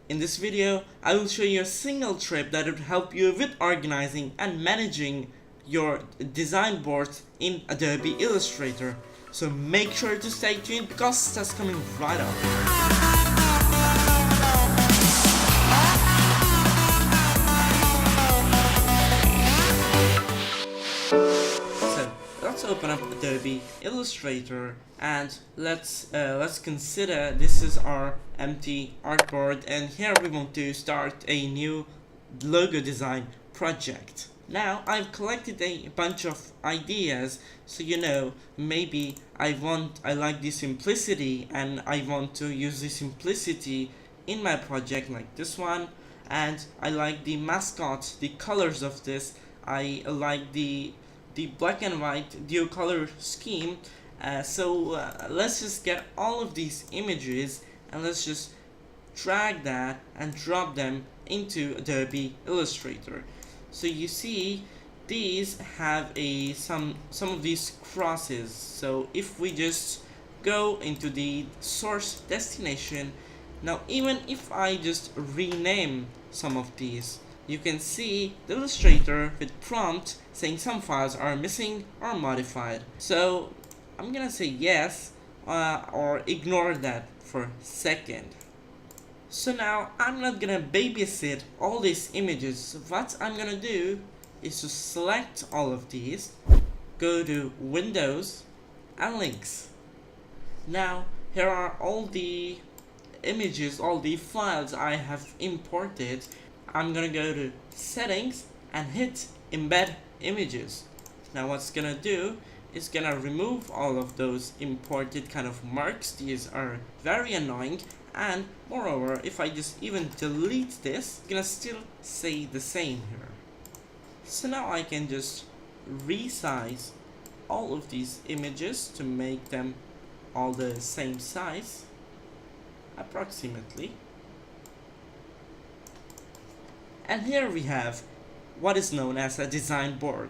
In this video, I will show you a single tip that would help you with organizing and managing your design boards in Adobe Illustrator. So make sure to stay tuned because that's coming right up. So let's open up Adobe Illustrator and let's consider this is our empty artboard, and here we want to start a new logo design project. Now I've collected a bunch of ideas, so maybe I like the simplicity and I want to use the simplicity in my project like this one, and I like the mascot, the colors of this. I like the black and white dual color scheme. So let's just get all of these images and let's just drag that and drop them into Adobe Illustrator. So you see these have some of these crosses. So if we just go into the source destination, now even if I just rename some of these, you can see the Illustrator with prompt saying some files are missing or modified. So I'm gonna say yes or ignore that for a second. So now I'm not gonna babysit all these images. What I'm gonna do is to select all of these, go to Windows and Links. Now here are all the images, all the files I have imported. I'm gonna go to Settings and hit Embed Images. Now what's gonna do is gonna remove all of those imported kind of marks. These are very annoying, and moreover, if I just even delete this, it's gonna still say the same here. So now I can just resize all of these images to make them all the same size approximately. And here we have what is known as a design board.